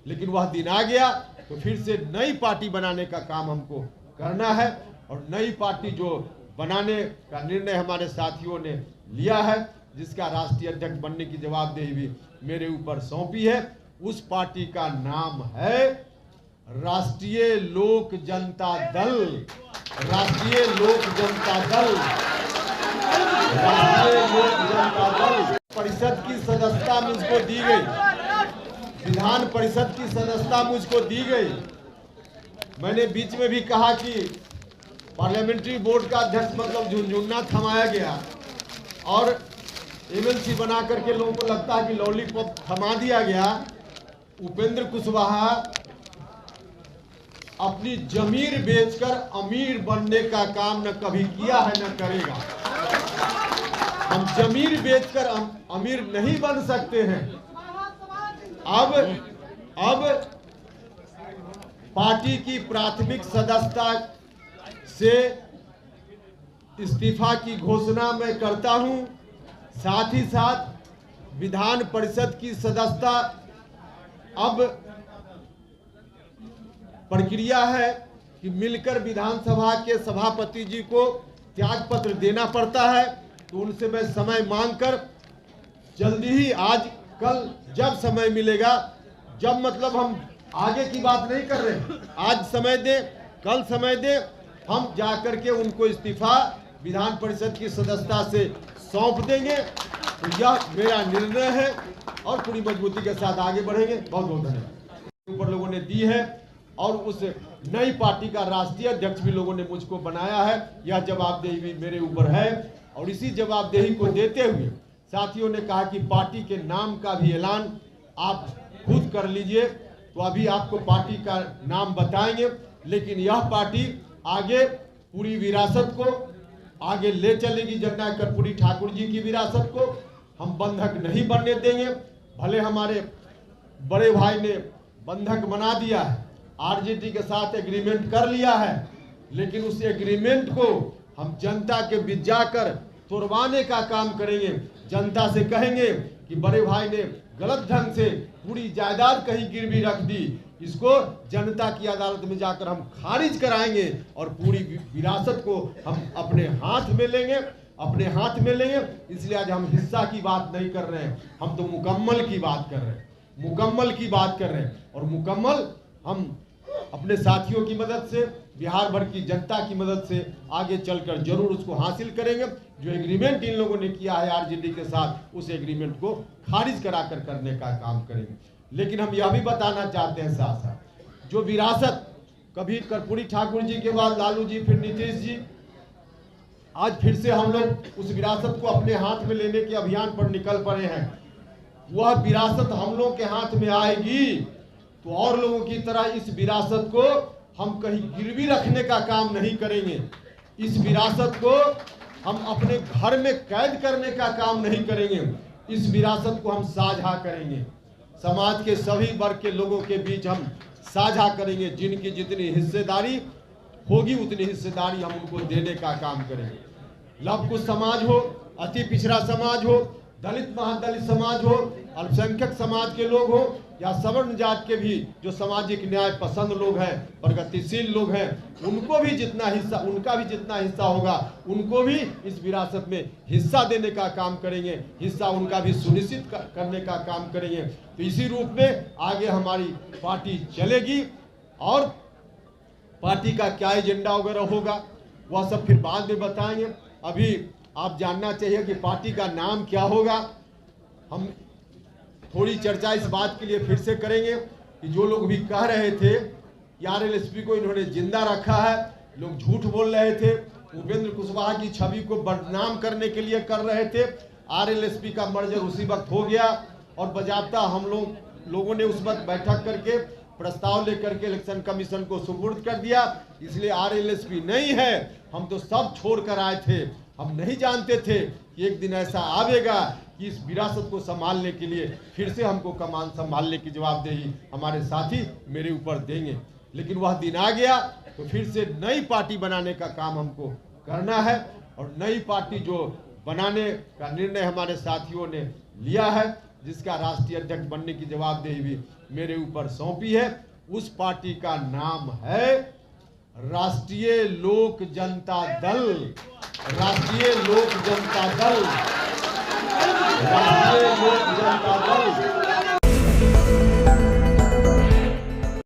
लेकिन वह दिन आ गया तो फिर से नई पार्टी बनाने का काम हमको करना है और नई पार्टी जो बनाने का निर्णय हमारे साथियों ने लिया है, जिसका राष्ट्रीय अध्यक्ष बनने की जवाबदेही भी मेरे ऊपर सौंपी है, उस पार्टी का नाम है राष्ट्रीय लोक जनता दल। राष्ट्रीय लोक जनता दल, राष्ट्रीय लोक जनता दल। परिषद की सदस्यता मुझको दी गई, विधान परिषद की सदस्यता मुझको दी गई। मैंने बीच में भी कहा कि पार्लियामेंट्री बोर्ड का अध्यक्ष मतलब झुनझुना थमाया गया और एमएलसी बना करके लोगों को लगता है कि लॉलीपॉप थमा दिया गया। उपेंद्र कुशवाहा अपनी जमीर बेचकर अमीर बनने का काम न कभी किया है न करेगा। हम जमीर बेचकर अमीर नहीं बन सकते हैं। अब पार्टी की प्राथमिक सदस्यता से इस्तीफा की घोषणा मैं करता हूं। साथ ही साथ विधान परिषद की सदस्यता अब प्रक्रिया है कि मिलकर विधानसभा के सभापति जी को त्याग पत्र देना पड़ता है, तो उनसे मैं समय मांगकर जल्दी ही आज कल जब समय मिलेगा, जब मतलब हम आगे की बात नहीं कर रहे, आज समय दे, कल समय दे, हम जाकर के उनको इस्तीफा विधान परिषद की सदस्यता से सौंप देंगे। तो यह मेरा निर्णय है और पूरी मजबूती के साथ आगे बढ़ेंगे। बहुत बहुत धन्यवाद। ऊपर लोगों ने दी है और उस नई पार्टी का राष्ट्रीय अध्यक्ष भी लोगों ने मुझको बनाया है। यह जवाबदेही भी मेरे ऊपर है और इसी जवाबदेही को देते हुए साथियों ने कहा कि पार्टी के नाम का भी ऐलान आप खुद कर लीजिए। तो अभी आपको पार्टी का नाम बताएंगे, लेकिन यह पार्टी आगे पूरी विरासत को आगे ले चलेगी। जननायक कर्पूरी ठाकुर जी की विरासत को हम बंधक नहीं बनने देंगे। भले हमारे बड़े भाई ने बंधक बना दिया है, आरजेडी के साथ एग्रीमेंट कर लिया है, लेकिन उस एग्रीमेंट को हम जनता के बीच जाकर तोड़वाने का काम करेंगे। जनता से कहेंगे कि बड़े भाई ने गलत ढंग से पूरी जायदाद कहीं गिरवी रख दी, इसको जनता की अदालत में जाकर हम खारिज कराएंगे और पूरी विरासत को हम अपने हाथ में लेंगे, अपने हाथ में लेंगे। इसलिए आज हम हिस्सा की बात नहीं कर रहे हैं, हम तो मुकम्मल की बात कर रहे हैं, मुकम्मल की बात कर रहे हैं। और मुकम्मल हम अपने साथियों की मदद से, बिहार भर की जनता की मदद से आगे चलकर जरूर उसको हासिल करेंगे। जो एग्रीमेंट इन लोगों ने किया है आरजेडी के साथ, उस एग्रीमेंट को खारिज कराकर करने का काम करेंगे। लेकिन हम यह भी बताना चाहते हैं साथ साथ, जो विरासत कभी कर्पूरी ठाकुर जी के बाद लालू जी, फिर नीतीश जी, आज फिर से हम लोग उस विरासत को अपने हाथ में लेने के अभियान पर निकल पड़े हैं। वह विरासत हम लोग के हाथ में आएगी तो और लोगों की तरह इस विरासत को हम कहीं गिरवी रखने का काम नहीं करेंगे। इस विरासत को हम अपने घर में कैद करने का काम नहीं करेंगे। इस विरासत को हम साझा करेंगे, समाज के सभी वर्ग के लोगों के बीच हम साझा करेंगे। जिनकी जितनी हिस्सेदारी होगी उतनी हिस्सेदारी हम उनको देने का काम करेंगे। लव कुश समाज हो, अति पिछड़ा समाज हो, दलित महादलित समाज हो, अल्पसंख्यक समाज के लोग हो या सवर्ण जात के भी जो सामाजिक न्याय पसंद लोग हैं, प्रगतिशील लोग हैं, उनको भी जितना हिस्सा, उनका भी जितना हिस्सा होगा, उनको भी इस विरासत में हिस्सा देने का काम करेंगे, हिस्सा उनका भी सुनिश्चित करने का काम करेंगे। तो इसी रूप में आगे हमारी पार्टी चलेगी और पार्टी का क्या एजेंडा वगैरह होगा वह सब फिर बाद में बताएंगे। अभी आप जानना चाहिए कि पार्टी का नाम क्या होगा। हम थोड़ी चर्चा इस बात के लिए फिर से करेंगे कि जो लोग भी कह रहे थे कि आरएलएसपी को इन्होंने जिंदा रखा है, लोग झूठ बोल रहे थे, उपेंद्र कुशवाहा की छवि को बदनाम करने के लिए कर रहे थे। आरएलएसपी का मर्जर उसी वक्त हो गया और बजाबता हम लोगों ने उस वक्त बैठक करके प्रस्ताव लेकर के इलेक्शन कमीशन को सुपुर्द कर दिया। इसलिए आरएलएसपी नहीं है, हम तो सब छोड़ कर आए थे। हम नहीं जानते थे कि एक दिन ऐसा आवेगा कि इस विरासत को संभालने के लिए फिर से हमको कमान संभालने की जवाबदेही हमारे साथी मेरे ऊपर देंगे। लेकिन वह दिन आ गया तो फिर से नई पार्टी बनाने का काम हमको करना है और नई पार्टी जो बनाने का निर्णय हमारे साथियों ने लिया है, जिसका राष्ट्रीय अध्यक्ष बनने की जवाबदेही भी मेरे ऊपर सौंपी है। उस पार्टी का नाम है राष्ट्रीय लोक जनता दल। राष्ट्रीय लोक जनता दल, राष्ट्रीय लोक